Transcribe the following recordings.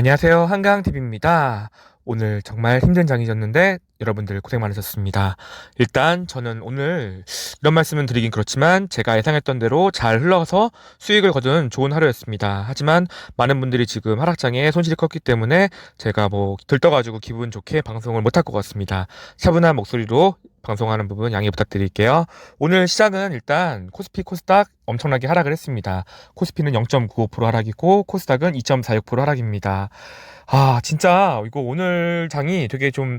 안녕하세요. 한강TV입니다. 오늘 정말 힘든 장이었는데 여러분들 고생 많으셨습니다. 일단 저는 오늘 이런 말씀은 드리긴 그렇지만 제가 예상했던 대로 잘 흘러서 수익을 거둔 좋은 하루였습니다. 하지만 많은 분들이 지금 하락장에 손실이 컸기 때문에 제가 들떠가지고 기분 좋게 방송을 못할 것 같습니다. 차분한 목소리로 방송하는 부분 양해 부탁드릴게요. 오늘 시장은 일단 코스피, 코스닥 엄청나게 하락을 했습니다. 코스피는 0.95% 하락이고 코스닥은 2.46% 하락입니다. 진짜 이거 오늘 장이 되게 좀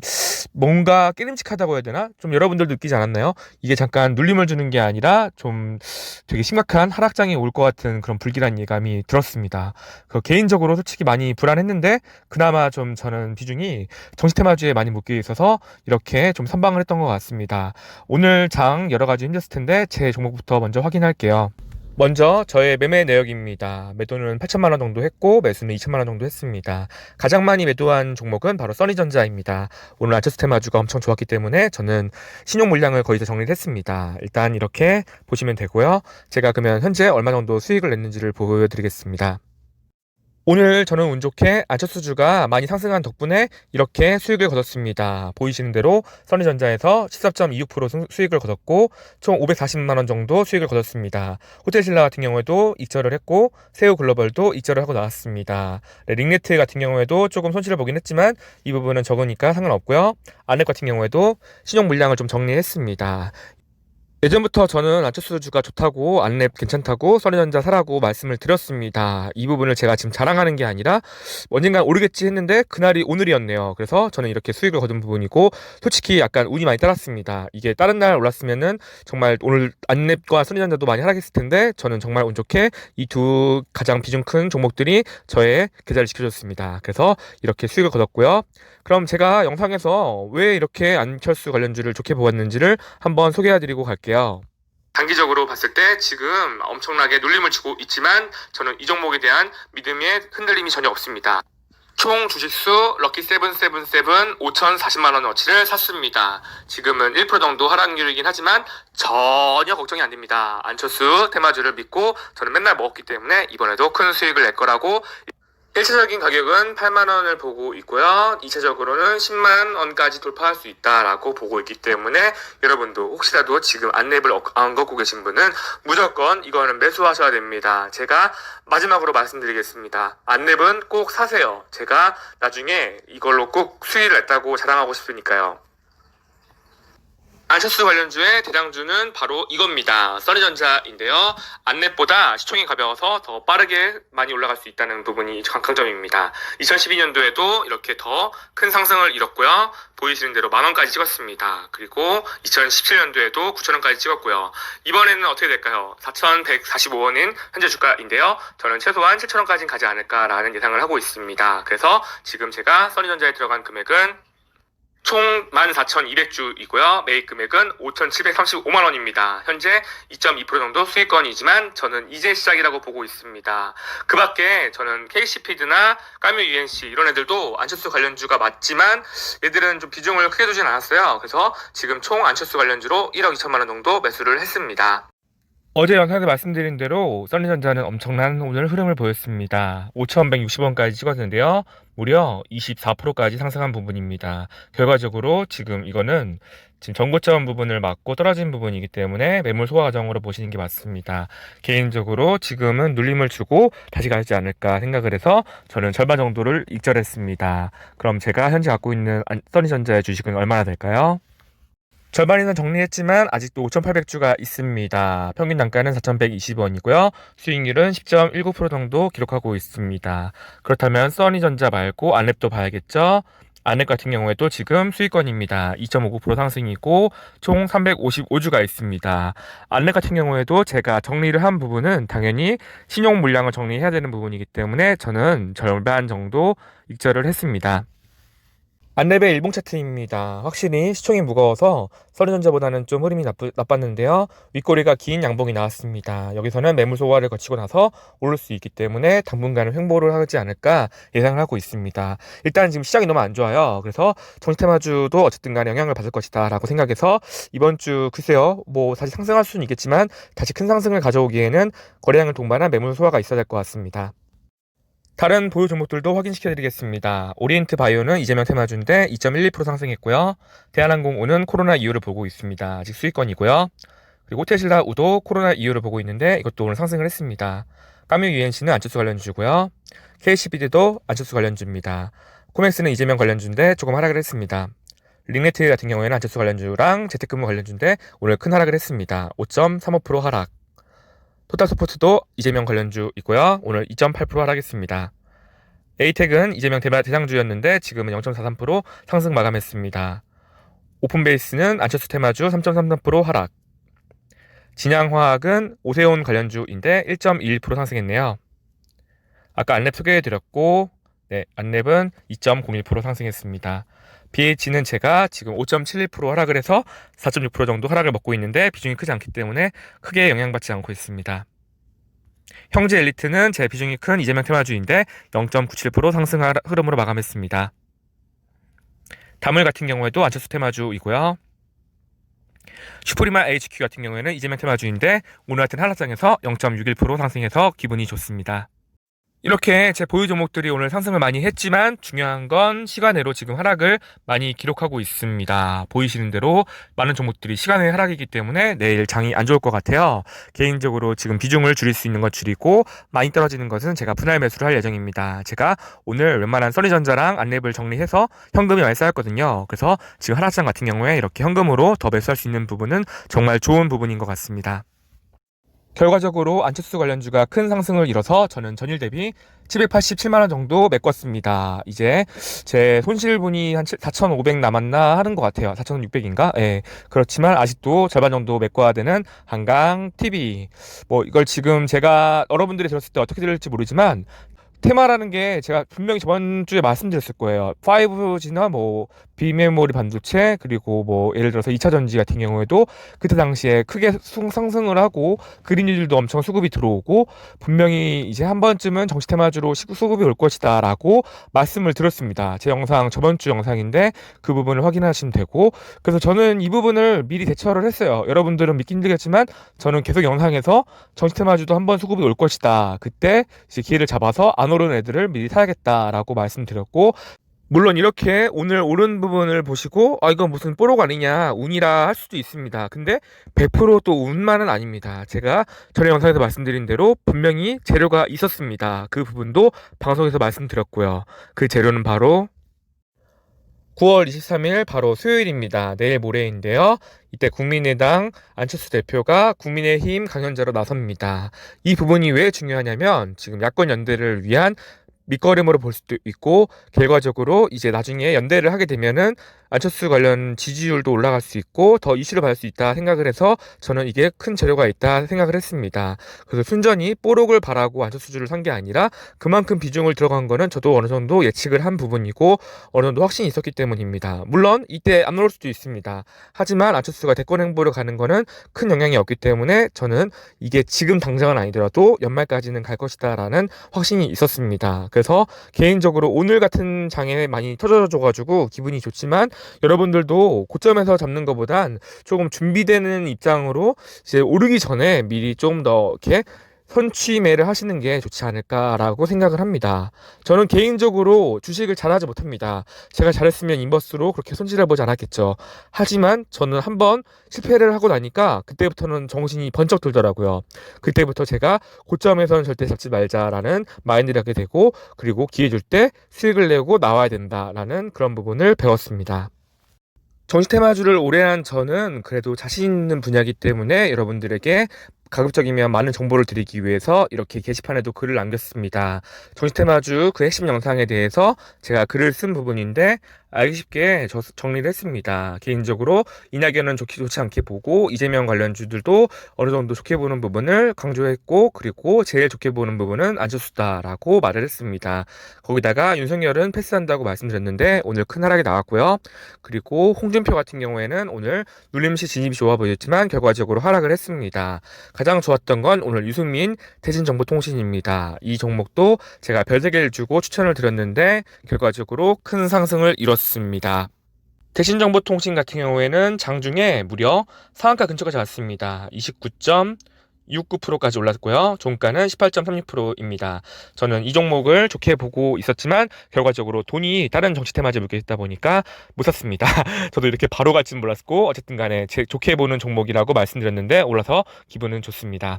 뭔가 깨름직하다고 해야 되나? 좀 여러분들도 느끼지 않았나요? 이게 잠깐 눌림을 주는 게 아니라 좀 되게 심각한 하락장이 올 것 같은 그런 불길한 예감이 들었습니다. 개인적으로 솔직히 많이 불안했는데 그나마 좀 저는 비중이 정시테마주에 많이 묶여 있어서 이렇게 좀 선방을 했던 것 같습니다. 오늘 장 여러 가지 힘들었을 텐데 제 종목부터 먼저 확인할게요. 먼저 저의 매매 내역입니다. 매도는 8천만 원 정도 했고 매수는 2천만 원 정도 했습니다. 가장 많이 매도한 종목은 바로 써니전자입니다. 오늘 아처스테마주가 엄청 좋았기 때문에 저는 신용 물량을 거의 다 정리를 했습니다. 일단 이렇게 보시면 되고요. 제가 그러면 현재 얼마 정도 수익을 냈는지를 보여드리겠습니다. 오늘 저는 운 좋게 안철수주가 많이 상승한 덕분에 이렇게 수익을 거뒀습니다. 보이시는 대로 써니전자에서 14.26% 수익을 거뒀고 총 540만 원 정도 수익을 거뒀습니다. 호텔신라 같은 경우에도 익절을 했고 세우글로벌도 익절을 하고 나왔습니다. 링네트 같은 경우에도 조금 손실을 보긴 했지만 이 부분은 적으니까 상관없고요. 안랩 같은 경우에도 신용 물량을 좀 정리했습니다. 예전부터 저는 안철수주가 좋다고 안랩 괜찮다고 써니전자 사라고 말씀을 드렸습니다. 이 부분을 제가 지금 자랑하는 게 아니라 언젠간 오르겠지 했는데 그날이 오늘이었네요. 그래서 저는 이렇게 수익을 거둔 부분이고 솔직히 약간 운이 많이 따랐습니다. 이게 다른 날 올랐으면은 정말 오늘 안랩과 써니전자도 많이 하락했을 텐데 저는 정말 운 좋게 이 두 가장 비중 큰 종목들이 저의 계좌를 지켜줬습니다. 그래서 이렇게 수익을 거뒀고요. 그럼 제가 영상에서 왜 이렇게 안철수 관련주를 좋게 보았는지를 한번 소개해드리고 갈게요. 단기적으로 봤을 때 지금 엄청나게 눌림을 주고 있지만 저는 이 종목에 대한 믿음의 흔들림이 전혀 없습니다. 총 주식수 럭키777 5,040만 원어치를 샀습니다. 지금은 1% 정도 하락률이긴 하지만 전혀 걱정이 안 됩니다. 안철수 테마주를 믿고 저는 맨날 먹었기 때문에 이번에도 큰 수익을 낼 거라고 1차적인 가격은 8만원을 보고 있고요. 2차적으로는 10만원까지 돌파할 수 있다라고 보고 있기 때문에 여러분도 혹시라도 지금 안랩을 안 걷고 계신 분은 무조건 이거는 매수하셔야 됩니다. 제가 마지막으로 말씀드리겠습니다. 안랩은 꼭 사세요. 제가 나중에 이걸로 꼭 수익을 냈다고 자랑하고 싶으니까요. 안철수 관련주의 대장주는 바로 이겁니다. 써니전자인데요. 안랩보다 시총이 가벼워서 더 빠르게 많이 올라갈 수 있다는 부분이 강점입니다. 2012년도에도 이렇게 더 큰 상승을 이뤘고요. 보이시는 대로 만원까지 찍었습니다. 그리고 2017년도에도 9천원까지 찍었고요. 이번에는 어떻게 될까요? 4,145원인 현재 주가인데요. 저는 최소한 7천원까지는 가지 않을까라는 예상을 하고 있습니다. 그래서 지금 제가 써니전자에 들어간 금액은 총 14,200주이고요. 매입 금액은 5,735만 원입니다. 현재 2.2% 정도 수익권이지만 저는 이제 시작이라고 보고 있습니다. 그 밖에 저는 KC피드나 까뮤 UNC 이런 애들도 안철수 관련주가 맞지만 얘들은 좀 비중을 크게 두진 않았어요. 그래서 지금 총 안철수 관련주로 1억 2천만 원 정도 매수를 했습니다. 어제 영상에서 말씀드린 대로 써니전자는 엄청난 오늘 흐름을 보였습니다. 5,160원까지 찍었는데요. 무려 24%까지 상승한 부분입니다. 결과적으로 지금 이거는 지금 전고점 부분을 맞고 떨어진 부분이기 때문에 매물 소화 과정으로 보시는 게 맞습니다. 개인적으로 지금은 눌림을 주고 다시 가지 않을까 생각을 해서 저는 절반 정도를 익절했습니다. 그럼 제가 현재 갖고 있는 써니전자의 주식은 얼마나 될까요? 절반 이상 정리했지만 아직도 5,800주가 있습니다. 평균 단가는 4,120원이고요. 수익률은 10.19% 정도 기록하고 있습니다. 그렇다면 써니전자 말고 안랩도 봐야겠죠? 안랩 같은 경우에도 지금 수익권입니다. 2.59% 상승이고 총 355주가 있습니다. 안랩 같은 경우에도 제가 정리를 한 부분은 당연히 신용 물량을 정리해야 되는 부분이기 때문에 저는 절반 정도 익절을 했습니다. 안랩의 일봉 차트입니다. 확실히 시총이 무거워서 써니전자보다는 좀 흐름이 나빴는데요. 윗꼬리가 긴 양봉이 나왔습니다. 여기서는 매물 소화를 거치고 나서 오를 수 있기 때문에 당분간은 횡보를 하지 않을까 예상을 하고 있습니다. 일단 지금 시장이 너무 안 좋아요. 그래서 정시테마주도 어쨌든 간에 영향을 받을 것이다 라고 생각해서 이번 주 글쎄요 다시 상승할 수는 있겠지만 다시 큰 상승을 가져오기에는 거래량을 동반한 매물 소화가 있어야 될 것 같습니다. 다른 보유 종목들도 확인시켜드리겠습니다. 오리엔트 바이오는 이재명 테마주인데 2.12% 상승했고요. 대한항공우는 코로나 이유를 보고 있습니다. 아직 수익권이고요. 그리고 테슬라 우도 코로나 이유를 보고 있는데 이것도 오늘 상승을 했습니다. 까뮤 UNC는 안철수 관련주고요. KCBD도 안철수 관련주입니다. 코맥스는 이재명 관련주인데 조금 하락을 했습니다. 링네트 같은 경우에는 안철수 관련주랑 재택근무 관련주인데 오늘 큰 하락을 했습니다. 5.35% 하락. 토탈스포츠도 이재명 관련주이고요. 오늘 2.8% 하락했습니다. 에이텍은 이재명 대상주였는데 지금은 0.43% 상승 마감했습니다. 오픈베이스는 안철수 테마주 3.33% 하락. 진양화학은 오세훈 관련주인데 1.21% 상승했네요. 아까 안랩 소개해드렸고 안랩은 2.01% 상승했습니다. BH는 제가 지금 5.71% 하락을 해서 4.6% 정도 하락을 먹고 있는데 비중이 크지 않기 때문에 크게 영향받지 않고 있습니다. 형제 엘리트는 제 비중이 큰 이재명 테마주인데 0.97% 상승 흐름으로 마감했습니다. 다물 같은 경우에도 안철수 테마주이고요. 슈프리마 HQ 같은 경우에는 이재명 테마주인데 오늘 같은 하락장에서 0.61% 상승해서 기분이 좋습니다. 이렇게 제 보유 종목들이 오늘 상승을 많이 했지만 중요한 건 시간외로 지금 하락을 많이 기록하고 있습니다. 보이시는 대로 많은 종목들이 시간외 하락이기 때문에 내일 장이 안 좋을 것 같아요. 개인적으로 지금 비중을 줄일 수 있는 것 줄이고 많이 떨어지는 것은 제가 분할 매수를 할 예정입니다. 제가 오늘 웬만한 써니전자랑 안랩을 정리해서 현금이 많이 쌓였거든요. 그래서 지금 하락장 같은 경우에 이렇게 현금으로 더 매수할 수 있는 부분은 정말 좋은 부분인 것 같습니다. 결과적으로 안철수 관련주가 큰 상승을 이뤄서 저는 전일 대비 787만원 정도 메꿨습니다. 이제 제 손실분이 한 4,500 남았나 하는 것 같아요. 4,600인가? 예. 그렇지만 아직도 절반 정도 메꿔야 되는 한강TV. 이걸 지금 제가 여러분들이 들었을 때 어떻게 들을지 모르지만 테마라는 게 제가 분명히 저번 주에 말씀드렸을 거예요. 5G나 비메모리 반도체 그리고 예를 들어서 2차 전지 같은 경우에도 그때 당시에 크게 상승을 하고 그린유질도 엄청 수급이 들어오고 분명히 이제 한 번쯤은 정시 테마주로 수급이 올 것이다 라고 말씀을 드렸습니다. 제 영상 저번 주 영상인데 그 부분을 확인하시면 되고 그래서 저는 이 부분을 미리 대처를 했어요. 여러분들은 믿기 힘들겠지만 저는 계속 영상에서 정시 테마주도 한 번 수급이 올 것이다. 그때 이제 기회를 잡아서 안 오른 애들을 미리 사야겠다라고 말씀드렸고 물론 이렇게 오늘 오른 부분을 보시고 이건 무슨 뽀록 아니냐 운이라 할 수도 있습니다. 근데 100%또 운만은 아닙니다. 제가 전에 영상에서 말씀드린 대로 분명히 재료가 있었습니다. 그 부분도 방송에서 말씀드렸고요. 그 재료는 바로 9월 23일 바로 수요일입니다. 내일 모레인데요. 이때 국민의당 안철수 대표가 국민의힘 강연자로 나섭니다. 이 부분이 왜 중요하냐면 지금 야권 연대를 위한 밑거름으로 볼 수도 있고 결과적으로 이제 나중에 연대를 하게 되면은 안철수 관련 지지율도 올라갈 수 있고 더 이슈를 받을 수 있다 생각을 해서 저는 이게 큰 재료가 있다 생각을 했습니다. 그래서 순전히 뽀록을 바라고 안철수주를 산 게 아니라 그만큼 비중을 들어간 거는 저도 어느 정도 예측을 한 부분이고 어느 정도 확신이 있었기 때문입니다. 물론 이때 안 오를 수도 있습니다. 하지만 안철수가 대권 행보를 가는 거는 큰 영향이 없기 때문에 저는 이게 지금 당장은 아니더라도 연말까지는 갈 것이다 라는 확신이 있었습니다. 그래서 개인적으로 오늘 같은 장에 많이 터져줘가지고 기분이 좋지만 여러분들도 고점에서 잡는 것보단 조금 준비되는 입장으로 이제 오르기 전에 미리 좀 더 이렇게 선취매를 하시는 게 좋지 않을까라고 생각을 합니다. 저는 개인적으로 주식을 잘하지 못합니다. 제가 잘했으면 인버스로 그렇게 손실해보지 않았겠죠. 하지만 저는 한번 실패를 하고 나니까 그때부터는 정신이 번쩍 들더라고요. 그때부터 제가 고점에서는 절대 잡지 말자라는 마인드를 하게 되고 그리고 기회 줄 때 수익을 내고 나와야 된다라는 그런 부분을 배웠습니다. 정시 테마주를 오래 한 저는 그래도 자신 있는 분야이기 때문에 여러분들에게 가급적이면 많은 정보를 드리기 위해서 이렇게 게시판에도 글을 남겼습니다. 정시 테마주 그 핵심 영상에 대해서 제가 글을 쓴 부분인데 알기 쉽게 정리를 했습니다. 개인적으로 이낙연은 좋지 않게 보고 이재명 관련주들도 어느 정도 좋게 보는 부분을 강조했고 그리고 제일 좋게 보는 부분은 안철수다라고 말을 했습니다. 거기다가 윤석열은 패스한다고 말씀드렸는데 오늘 큰 하락이 나왔고요. 그리고 홍준표 같은 경우에는 오늘 눌림시 진입이 좋아 보였지만 결과적으로 하락을 했습니다. 가장 좋았던 건 오늘 유승민 대신정보통신입니다. 이 종목도 제가 별 3개를 주고 추천을 드렸는데 결과적으로 큰 상승을 이뤘습니다. 대신정보통신 같은 경우에는 장중에 무려 상한가 근처까지 왔습니다. 6.9%까지 올랐고요. 종가는 18.36%입니다. 저는 이 종목을 좋게 보고 있었지만 결과적으로 돈이 다른 정치 테마주에 묶여 있다 보니까 못 샀습니다. 저도 이렇게 바로 갈지는 몰랐고 어쨌든 간에 좋게 보는 종목이라고 말씀드렸는데 올라서 기분은 좋습니다.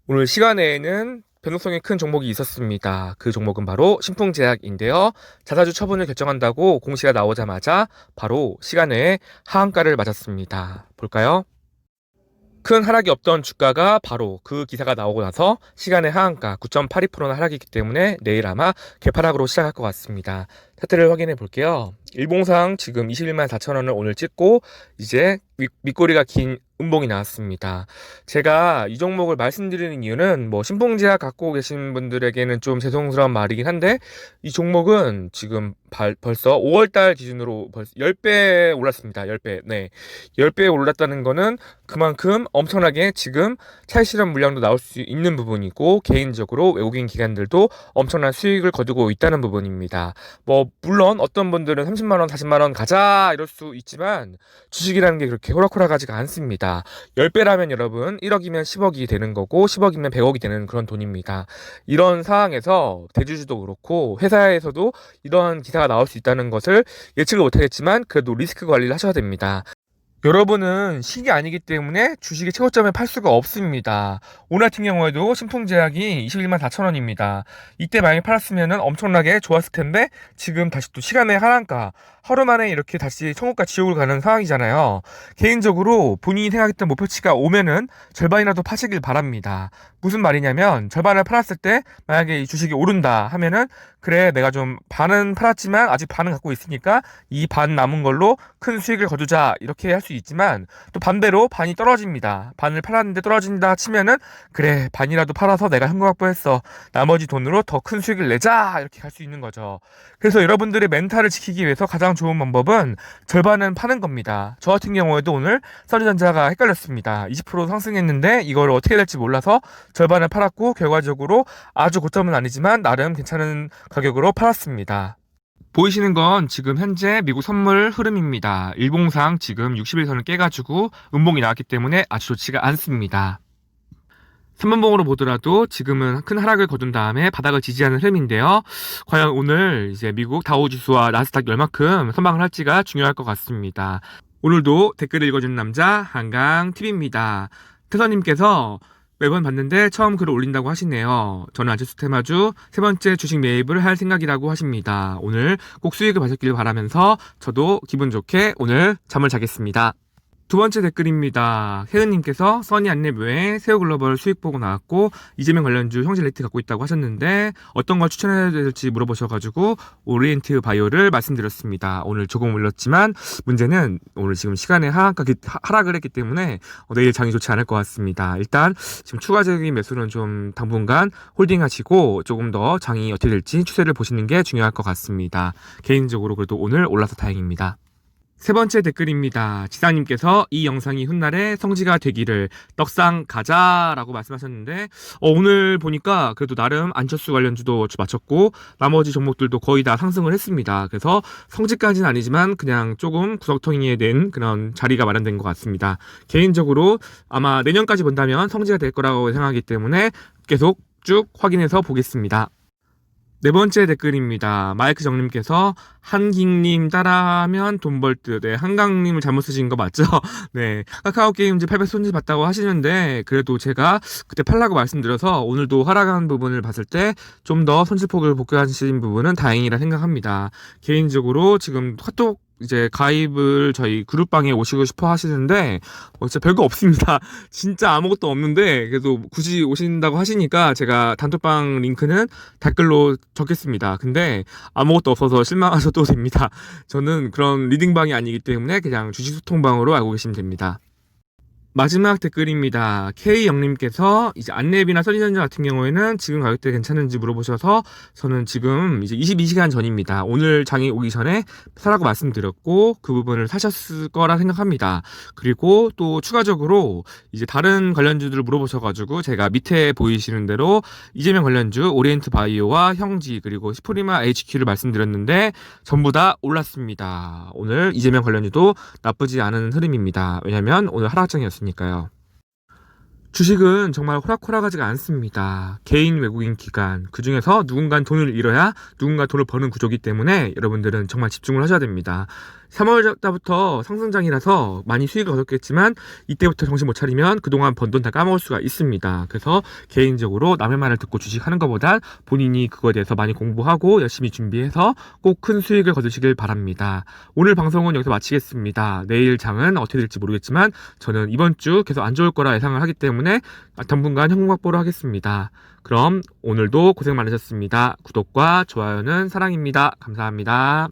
오늘 시간에는 변동성이 큰 종목이 있었습니다. 그 종목은 바로 신풍제약인데요. 자사주 처분을 결정한다고 공시가 나오자마자 바로 시간에 하한가를 맞았습니다. 볼까요? 큰 하락이 없던 주가가 바로 그 기사가 나오고 나서 시간의 하한가 9.82%나 하락이기 때문에 내일 아마 개파락으로 시작할 것 같습니다. 차트를 확인해 볼게요. 일봉상 지금 21만 4천원을 오늘 찍고 이제 밑꼬리가 긴 음봉이 나왔습니다. 제가 이 종목을 말씀드리는 이유는 뭐 신풍제약 갖고 계신 분들에게는 좀 죄송스러운 말이긴 한데 이 종목은 지금 벌써 5월달 기준으로 벌써 10배 올랐습니다. 10배. 네. 10배 올랐다는 거는 그만큼 엄청나게 지금 차익실현 물량도 나올 수 있는 부분이고 개인적으로 외국인 기관들도 엄청난 수익을 거두고 있다는 부분입니다. 뭐 물론 어떤 분들은 30만원, 40만원 가자 이럴 수 있지만 주식이라는 게 그렇게 호락호락하지가 않습니다. 10배라면 여러분 1억이면 10억이 되는 거고 10억이면 100억이 되는 그런 돈입니다. 이런 상황에서 대주주도 그렇고 회사에서도 이런 기사가 나올 수 있다는 것을 예측을 못하겠지만 그래도 리스크 관리를 하셔야 됩니다. 여러분은 신이 아니기 때문에 주식의 최고점에 팔 수가 없습니다. 오늘 같은 경우에도 신풍제약이 21만 4천원입니다. 이때 만약에 팔았으면 엄청나게 좋았을 텐데 지금 다시 또 시간의 하한가 하루 만에 이렇게 다시 천국과 지옥을 가는 상황이잖아요. 개인적으로 본인이 생각했던 목표치가 오면은 절반이라도 파시길 바랍니다. 무슨 말이냐면 절반을 팔았을 때 만약에 이 주식이 오른다 하면은 그래 내가 좀 반은 팔았지만 아직 반은 갖고 있으니까 이 반 남은 걸로 큰 수익을 거두자 이렇게 할 수 있지만 또 반대로 반이 떨어집니다. 반을 팔았는데 떨어진다 치면은 그래 반이라도 팔아서 내가 현금 확보했어. 나머지 돈으로 더 큰 수익을 내자 이렇게 할 수 있는 거죠. 그래서 여러분들의 멘탈을 지키기 위해서 가장 좋은 방법은 절반은 파는 겁니다. 저 같은 경우에도 오늘 써니전자가 헷갈렸습니다. 20% 상승했는데 이걸 어떻게 될지 몰라서 절반을 팔았고 결과적으로 아주 고점은 아니지만 나름 괜찮은 가격으로 팔았습니다. 보이시는 건 지금 현재 미국 선물 흐름입니다. 일봉상 지금 60일선을 깨가지고 음봉이 나왔기 때문에 아주 좋지가 않습니다. 3분봉으로 보더라도 지금은 큰 하락을 거둔 다음에 바닥을 지지하는 흐름인데요. 과연 오늘 이제 미국 다우지수와 나스닥 얼마큼 선방을 할지가 중요할 것 같습니다. 오늘도 댓글을 읽어주는 남자 한강TV입니다. 태서님께서 매번 봤는데 처음 글을 올린다고 하시네요. 저는 안철수 테마주 세 번째 주식 매입을 할 생각이라고 하십니다. 오늘 꼭 수익을 받으시길 바라면서 저도 기분 좋게 오늘 잠을 자겠습니다. 두 번째 댓글입니다. 혜은님께서 써니 안랩 외에 세우글로벌 수익 보고 나왔고 이재명 관련주 형제 레이트 갖고 있다고 하셨는데 어떤 걸 추천해야 될지 물어보셔가지고 오리엔트 바이오를 말씀드렸습니다. 오늘 조금 올렸지만 문제는 오늘 지금 시간에 하락을 했기 때문에 내일 장이 좋지 않을 것 같습니다. 일단 지금 추가적인 매수는 좀 당분간 홀딩하시고 조금 더 장이 어떻게 될지 추세를 보시는 게 중요할 것 같습니다. 개인적으로 그래도 오늘 올라서 다행입니다. 세 번째 댓글입니다. 지사님께서 이 영상이 훗날에 성지가 되기를 떡상 가자라고 말씀하셨는데 오늘 보니까 그래도 나름 안철수 관련주도 맞췄고 나머지 종목들도 거의 다 상승을 했습니다. 그래서 성지까지는 아니지만 그냥 조금 구석텅이에 낸 그런 자리가 마련된 것 같습니다. 개인적으로 아마 내년까지 본다면 성지가 될 거라고 생각하기 때문에 계속 쭉 확인해서 보겠습니다. 네 번째 댓글입니다. 마이크 정님께서 한깅님 따라하면 돈 벌 듯. 네, 한강님을 잘못 쓰신 거 맞죠? 네, 카카오 게임즈 800 손질 봤다고 하시는데 그래도 제가 그때 팔라고 말씀드려서 오늘도 하락한 부분을 봤을 때 좀 더 손실폭을 복구하신 부분은 다행이라 생각합니다. 개인적으로 지금 카톡 이제 가입을 저희 그룹방에 오시고 싶어 하시는데 진짜 별거 없습니다. 진짜 아무것도 없는데 그래도 굳이 오신다고 하시니까 제가 단톡방 링크는 댓글로 적겠습니다. 근데 아무것도 없어서 실망하셔도 됩니다. 저는 그런 리딩방이 아니기 때문에 그냥 주식 소통방으로 알고 계시면 됩니다. 마지막 댓글입니다. K영님께서 이제 안랩이나 써니전자 같은 경우에는 지금 가격대 괜찮은지 물어보셔서 저는 지금 이제 22시간 전입니다. 오늘 장이 오기 전에 사라고 말씀드렸고 그 부분을 사셨을 거라 생각합니다. 그리고 또 추가적으로 이제 다른 관련주들을 물어보셔가지고 제가 밑에 보이시는 대로 이재명 관련주 오리엔트 바이오와 형지 그리고 시프리마 HQ를 말씀드렸는데 전부 다 올랐습니다. 오늘 이재명 관련주도 나쁘지 않은 흐름입니다. 왜냐면 오늘 하락장이었습니다. 니까요. 주식은 정말 호락호락하지가 않습니다. 개인 외국인 기관, 그중에서 누군가 돈을 잃어야 누군가 돈을 버는 구조이기 때문에 여러분들은 정말 집중을 하셔야 됩니다. 3월 달부터 상승장이라서 많이 수익을 거뒀겠지만 이때부터 정신 못 차리면 그동안 번 돈 다 까먹을 수가 있습니다. 그래서 개인적으로 남의 말을 듣고 주식하는 것보단 본인이 그거에 대해서 많이 공부하고 열심히 준비해서 꼭 큰 수익을 거두시길 바랍니다. 오늘 방송은 여기서 마치겠습니다. 내일 장은 어떻게 될지 모르겠지만 저는 이번 주 계속 안 좋을 거라 예상을 하기 때문에 당분간 현금 확보를 하겠습니다. 그럼 오늘도 고생 많으셨습니다. 구독과 좋아요는 사랑입니다. 감사합니다.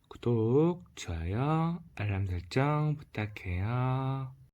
구독, 좋아요, 알람 설정 부탁해요.